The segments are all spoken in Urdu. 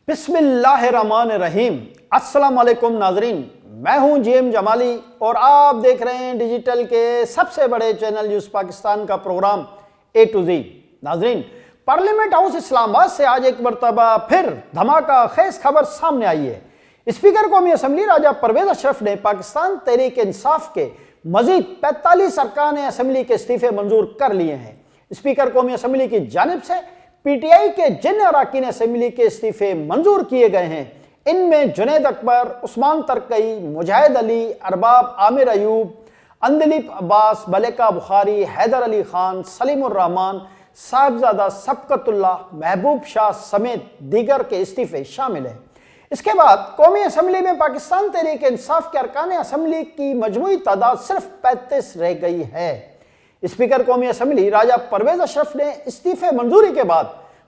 بسم اللہ الرحمن الرحیم۔ السلام علیکم ناظرین، میں ہوں جی ایم جمالی اور آپ دیکھ رہے ہیں ڈیجیٹل کے سب سے بڑے چینل نیوز پاکستان کا پروگرام اے ٹو زی۔ ناظرین، پارلیمنٹ ہاؤس اسلام آباد سے آج ایک مرتبہ پھر دھماکہ خیز خبر سامنے آئی ہے۔ اسپیکر قومی اسمبلی راجہ پرویز اشرف نے پاکستان تحریک انصاف کے مزید 45 ارکان اسمبلی کے استعفے منظور کر لیے ہیں۔ اسپیکر قومی اسمبلی کی جانب سے پی ٹی آئی کے جن اراکین اسمبلی کے استعفے منظور کیے گئے ہیں، ان میں جنید اکبر، عثمان ترکی، مجاہد علی، ارباب عامر ایوب، اندلیب عباس، ملکہ بخاری، حیدر علی خان، سلیم الرحمن، صاحبزادہ سبقت اللہ، محبوب شاہ سمیت دیگر کے استعفے شامل ہیں۔ اس کے بعد قومی اسمبلی میں پاکستان تحریک انصاف کے ارکان اسمبلی کی مجموعی تعداد صرف 35 رہ گئی ہے۔ اسپیکر قومی اسمبلی راجہ پرویز اشرف نے استعفے منظوری کے بعد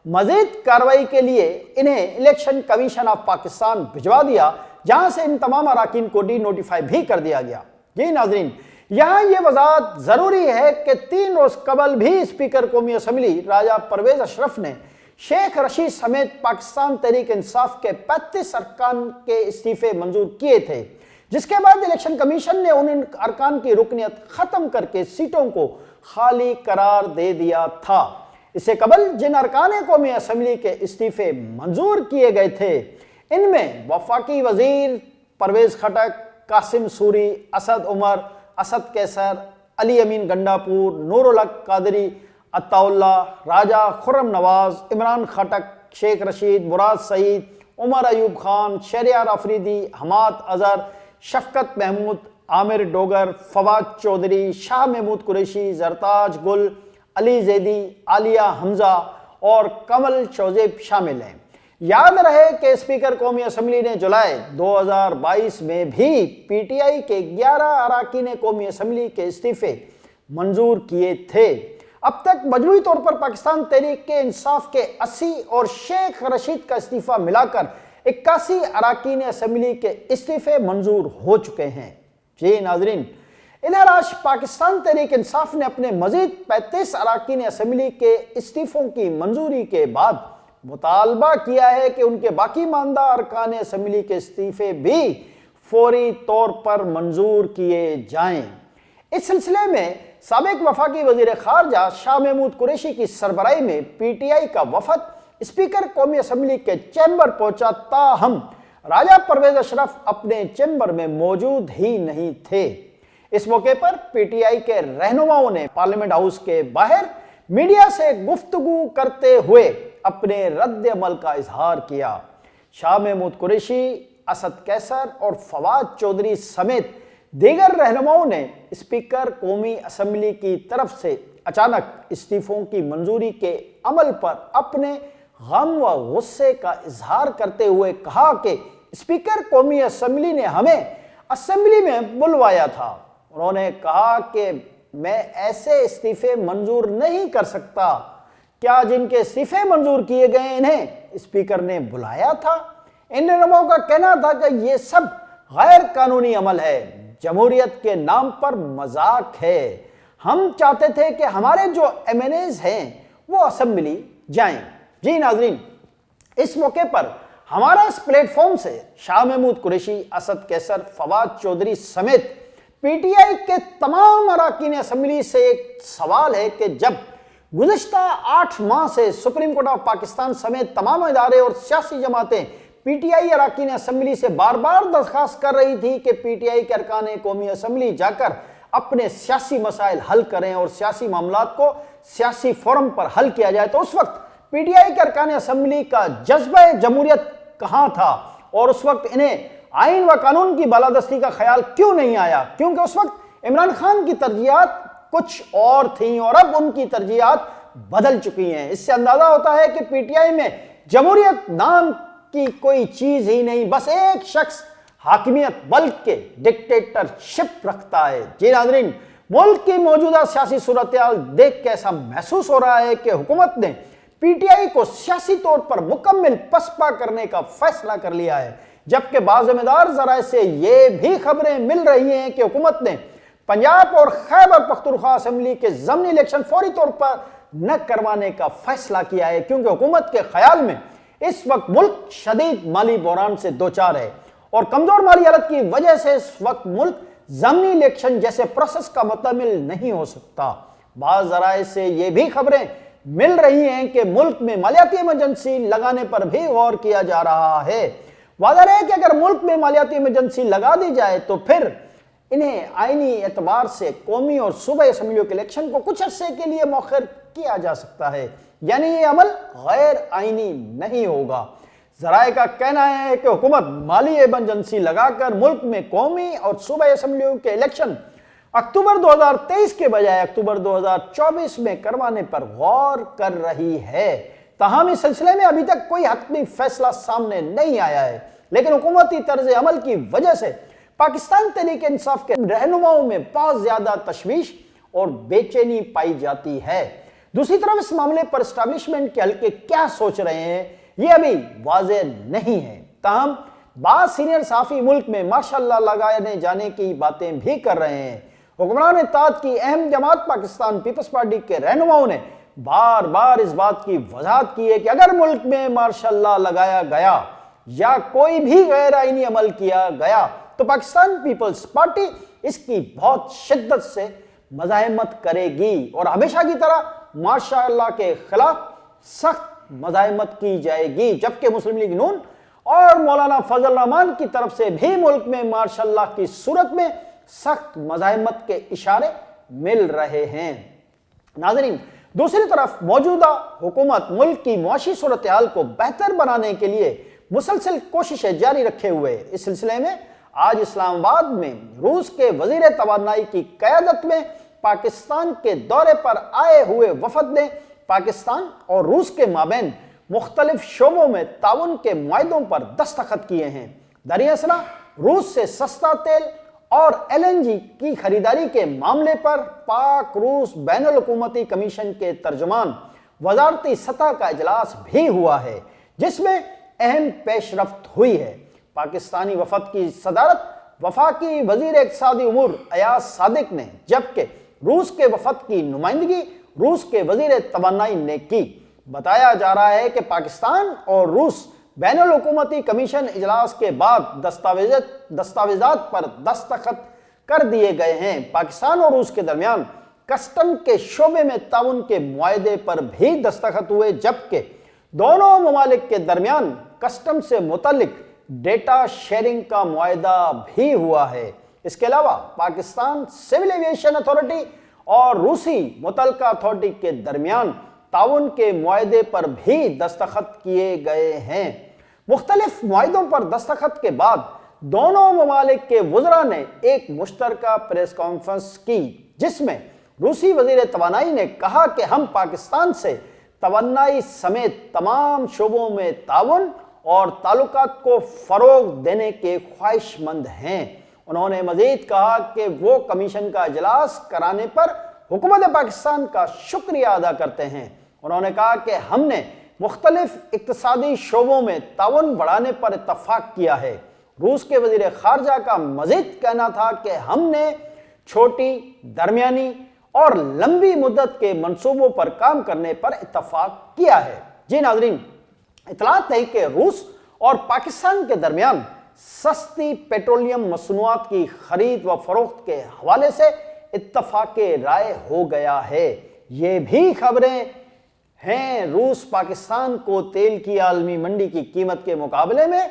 مزید کارروائی کے لیے انہیں الیکشن کمیشن آف پاکستان بھجوا دیا، جہاں سے ان تمام اراکین کو ڈی نوٹیفائی بھی کر دیا گیا۔ جی ناظرین، یہاں یہ وضاحت ضروری ہے کہ 3 روز قبل بھی اسپیکر قومی اسمبلی راجہ پرویز اشرف نے شیخ رشید سمیت پاکستان تحریک انصاف کے 35 ارکان کے استعفے منظور کیے تھے، جس کے بعد الیکشن کمیشن نے ان ارکان کی رکنیت ختم کر کے سیٹوں کو خالی قرار دے دیا تھا۔ اس سے قبل جن ارکان قومی اسمبلی کے استعفے منظور کیے گئے تھے، ان میں وفاقی وزیر پرویز خٹک، قاسم سوری، اسد عمر، اسد کیسر، علی امین گنڈاپور، نور الحق قادری، عطا اللہ، راجہ خرم نواز، عمران خٹک، شیخ رشید، مراد سعید، عمر ایوب خان، شہریار آفریدی، حماد اظہر، شفقت محمود، عامر ڈوگر، فواد چودھری، شاہ محمود قریشی، زرتاج گل، علی زیدی، عالیہ حمزہ اور کمل شوزیب شامل ہیں۔ یاد رہے کہ اسپیکر قومی اسمبلی نے جولائی 2022 میں بھی پی ٹی آئی کے 11 اراکین قومی اسمبلی کے استعفے منظور کیے تھے۔ اب تک مجموعی طور پر پاکستان تحریک انصاف کے 80 اور شیخ رشید کا استعفیٰ ملا کر 81 اراکین اسمبلی کے استعفے منظور ہو چکے ہیں۔ جی ناظرین، ادھر آج پاکستان تحریک انصاف نے اپنے مزید 35 اراکین اسمبلی کے استعفوں کی منظوری کے بعد مطالبہ کیا ہے کہ ان کے باقی ماندہ ارکان اسمبلی کے استعفے بھی فوری طور پر منظور کیے جائیں۔ اس سلسلے میں سابق وفاقی وزیر خارجہ شاہ محمود قریشی کی سربراہی میں پی ٹی آئی کا وفد اسپیکر قومی اسمبلی کے چیمبر پہنچا، تاہم راجہ پرویز اشرف اپنے چیمبر میں موجود ہی نہیں تھے۔ اس موقع پر پی ٹی آئی کے رہنماؤں نے پارلیمنٹ ہاؤس کے باہر میڈیا سے گفتگو کرتے ہوئے اپنے رد عمل کا اظہار کیا۔ شاہ محمود قریشی، اسد کیسر اور فواد چودھری سمیت دیگر رہنماؤں نے اسپیکر قومی اسمبلی کی طرف سے اچانک استعفوں کی منظوری کے عمل پر اپنے غم و غصے کا اظہار کرتے ہوئے کہا کہ اسپیکر قومی اسمبلی نے ہمیں اسمبلی میں بلوایا تھا۔ انہوں نے کہا کہ میں ایسے استعفے منظور نہیں کر سکتا۔ کیا جن کے استعفے منظور کیے گئے انہیں اسپیکر نے بلایا تھا؟ ان رہنماؤں کا کہنا تھا کہ یہ سب غیر قانونی عمل ہے، جمہوریت کے نام پر مذاق ہے۔ ہم چاہتے تھے کہ ہمارے جو ایم این ایز ہیں وہ اسمبلی جائیں۔ جی ناظرین، اس موقع پر ہمارا اس پلیٹ فارم سے شاہ محمود قریشی، اسد کیسر، فواد چودھری سمیت پی ٹی آئی کے تمام اراکین اسمبلی سے ایک سوال ہے کہ جب گزشتہ 8 ماہ سے سپریم کورٹ آف پاکستان سمیت تمام ادارے اور سیاسی جماعتیں پی ٹی آئی اراکین اسمبلی سے بار بار درخواست کر رہی تھی کہ پی ٹی آئی کے ارکان قومی اسمبلی جا کر اپنے سیاسی مسائل حل کریں اور سیاسی معاملات کو سیاسی فورم پر حل کیا جائے، تو اس وقت پی ٹی آئی کے ارکان اسمبلی کا جذبہ جمہوریت کہاں تھا اور اس وقت انہیں آئین و قانون کی بالادستی کا خیال کیوں نہیں آیا؟ کیونکہ اس وقت عمران خان کی ترجیحات کچھ اور تھیں اور اب ان کی ترجیحات بدل چکی ہیں۔ اس سے اندازہ ہوتا ہے کہ پی ٹی آئی میں جمہوریت نام کی کوئی چیز ہی نہیں، بس ایک شخص حاکمیت بلکہ ڈکٹیٹرشپ رکھتا ہے۔ جی ناظرین، ملک کی موجودہ سیاسی صورتحال دیکھ کے ایسا محسوس ہو رہا ہے کہ حکومت نے پی ٹی آئی کو سیاسی طور پر مکمل پسپا کرنے کا فیصلہ کر لیا ہے، جبکہ بعض ذمہ دار ذرائع سے یہ بھی خبریں مل رہی ہیں کہ حکومت نے پنجاب اور خیبر پختونخوا اسمبلی کے ضمنی الیکشن فوری طور پر نہ کروانے کا فیصلہ کیا ہے، کیونکہ حکومت کے خیال میں اس وقت ملک شدید مالی بحران سے دوچار ہے اور کمزور مالی حالت کی وجہ سے اس وقت ملک ضمنی الیکشن جیسے پروسیس کا مکمل نہیں ہو سکتا۔ بعض ذرائع سے یہ بھی خبریں مل رہی ہیں کہ ملک میں مالیاتی ایمرجنسی لگانے پر بھی غور کیا جا رہا ہے۔ واضح ہے کہ اگر ملک میں مالیاتی ایمرجنسی لگا دی جائے تو پھر انہیں آئینی اعتبار سے قومی اور صوبائی اسمبلیوں کے الیکشن کو کچھ عرصے کے لیے مؤخر کیا جا سکتا ہے، یعنی یہ عمل غیر آئینی نہیں ہوگا۔ ذرائع کا کہنا ہے کہ حکومت مالی ایمرجنسی لگا کر ملک میں قومی اور صوبائی اسمبلیوں کے الیکشن اکتوبر 2023 کے بجائے اکتوبر 2024 میں کروانے پر غور کر رہی ہے۔ تاہم اس سلسلے میں ابھی تک کوئی حتمی فیصلہ سامنے نہیں آیا ہے، لیکن حکومتی طرز عمل کی وجہ سے پاکستان تحریک انصاف کے رہنماؤں میں بہت زیادہ تشویش اور بے چینی پائی جاتی ہے۔ دوسری طرف اس معاملے پر اسٹیبلشمنٹ کے حلقے کیا سوچ رہے ہیں یہ ابھی واضح نہیں ہے۔ تاہم بعض سینئر صحافی ملک میں ماشاء اللہ لگانے جانے کی باتیں بھی کر رہے ہیں۔ حکمران اتحاد کی اہم جماعت پاکستان پیپلز پارٹی کے رہنماؤں نے بار بار اس بات کی وضاحت کی ہے کہ اگر ملک میں ماشاء اللہ لگایا گیا یا کوئی بھی غیر آئینی عمل کیا گیا تو پاکستان پیپلز پارٹی اس کی بہت شدت سے مزاحمت کرے گی اور ہمیشہ کی طرح ماشاء اللہ کے خلاف سخت مزاحمت کی جائے گی، جبکہ مسلم لیگ نون اور مولانا فضل الرحمان کی طرف سے بھی ملک میں ماشاء اللہ کی صورت میں سخت مزاحمت کے اشارے مل رہے ہیں۔ ناظرین، دوسری طرف موجودہ حکومت ملک کی معاشی صورتحال کو بہتر بنانے کے لیے مسلسل کوششیں جاری رکھے ہوئے اس سلسلے میں آج اسلام آباد میں روس کے وزیر توانائی کی قیادت میں پاکستان کے دورے پر آئے ہوئے وفد نے پاکستان اور روس کے مابین مختلف شعبوں میں تعاون کے معاہدوں پر دستخط کیے ہیں۔ دریں اثنا روس سے سستا تیل اور LNG کی خریداری کے معاملے پر پاک روس بین الحکومتی کمیشن کے ترجمان وزارتی سطح کا اجلاس بھی ہوا ہے، جس میں اہم پیش رفت ہوئی ہے۔ پاکستانی وفد کی صدارت وفاقی وزیر اقتصادی امور ایاز صادق نے، جبکہ روس کے وفد کی نمائندگی روس کے وزیر توانائی نے کی۔ بتایا جا رہا ہے کہ پاکستان اور روس بین الحکومتی کمیشن اجلاس کے بعد دستاویزات پر دستخط کر دیے گئے ہیں۔ پاکستان اور روس کے درمیان کسٹم کے شعبے میں تعاون کے معاہدے پر بھی دستخط ہوئے، جبکہ دونوں ممالک کے درمیان کسٹم سے متعلق ڈیٹا شیئرنگ کا معاہدہ بھی ہوا ہے۔ اس کے علاوہ پاکستان سول ایویشن اتھارٹی اور روسی متعلقہ اتھارٹی کے درمیان تعاون کے معاہدے پر بھی دستخط کیے گئے ہیں۔ مختلف معاہدوں پر دستخط کے بعد دونوں ممالک کے وزراء نے ایک مشترکہ پریس کانفرنس کی، جس میں روسی وزیر توانائی نے کہا کہ ہم پاکستان سے توانائی سمیت تمام شعبوں میں تعاون اور تعلقات کو فروغ دینے کے خواہش مند ہیں۔ انہوں نے مزید کہا کہ وہ کمیشن کا اجلاس کرانے پر حکومت پاکستان کا شکریہ ادا کرتے ہیں۔ انہوں نے کہا کہ ہم نے مختلف اقتصادی شعبوں میں تعاون بڑھانے پر اتفاق کیا ہے۔ روس کے وزیر خارجہ کا مزید کہنا تھا کہ ہم نے چھوٹی، درمیانی اور لمبی مدت کے منصوبوں پر کام کرنے پر اتفاق کیا ہے۔ جی ناظرین، اطلاعات ہے کہ روس اور پاکستان کے درمیان سستی پیٹرولیم مصنوعات کی خرید و فروخت کے حوالے سے اتفاق رائے ہو گیا ہے۔ یہ بھی خبریں ہیں روس پاکستان کو تیل کی عالمی منڈی کی قیمت کے مقابلے میں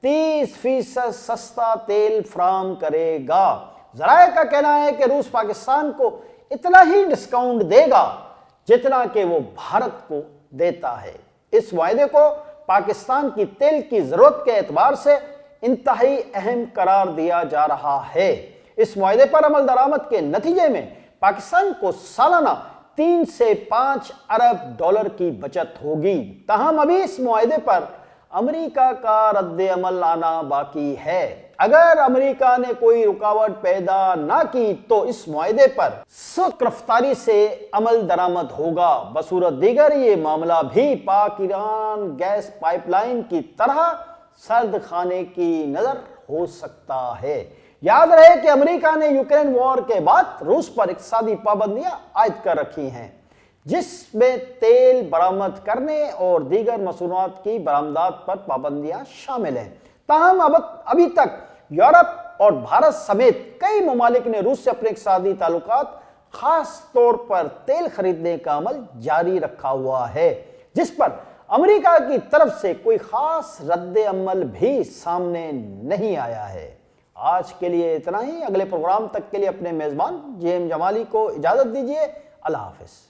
30% سستا تیل فراہم کرے گا۔ ذرائع کا کہنا ہے کہ روس پاکستان کو اتنا ہی ڈسکاؤنٹ دے گا جتنا کہ وہ بھارت کو دیتا ہے۔ اس معاہدے کو پاکستان کی تیل کی ضرورت کے اعتبار سے انتہائی اہم قرار دیا جا رہا ہے۔ اس معاہدے پر عمل درآمد کے نتیجے میں پاکستان کو سالانہ 3 سے 5 ارب ڈالر کی بچت ہوگی۔ تاہم ابھی اس معاہدے پر امریکہ کا رد عمل آنا باقی ہے۔ اگر امریکہ نے کوئی رکاوٹ پیدا نہ کی تو اس معاہدے پر سخت رفتاری سے عمل درآمد ہوگا۔ بصورت دیگر یہ معاملہ بھی پاک ایران گیس پائپ لائن کی طرح سرد خانے کی نظر ہو سکتا ہے۔ یاد رہے کہ امریکہ نے یوکرین وار کے بعد روس پر اقتصادی پابندیاں عائد کر رکھی ہیں، جس میں تیل برآمد کرنے اور دیگر مصنوعات کی برآمدات پر پابندیاں شامل ہیں۔ تاہم ابھی تک یورپ اور بھارت سمیت کئی ممالک نے روس سے اپنے اقتصادی تعلقات خاص طور پر تیل خریدنے کا عمل جاری رکھا ہوا ہے، جس پر امریکہ کی طرف سے کوئی خاص رد عمل بھی سامنے نہیں آیا ہے۔ آج کے لیے اتنا ہی۔ اگلے پروگرام تک کے لیے اپنے میزبان جے ایم جمالی کو اجازت دیجیے۔ اللہ حافظ۔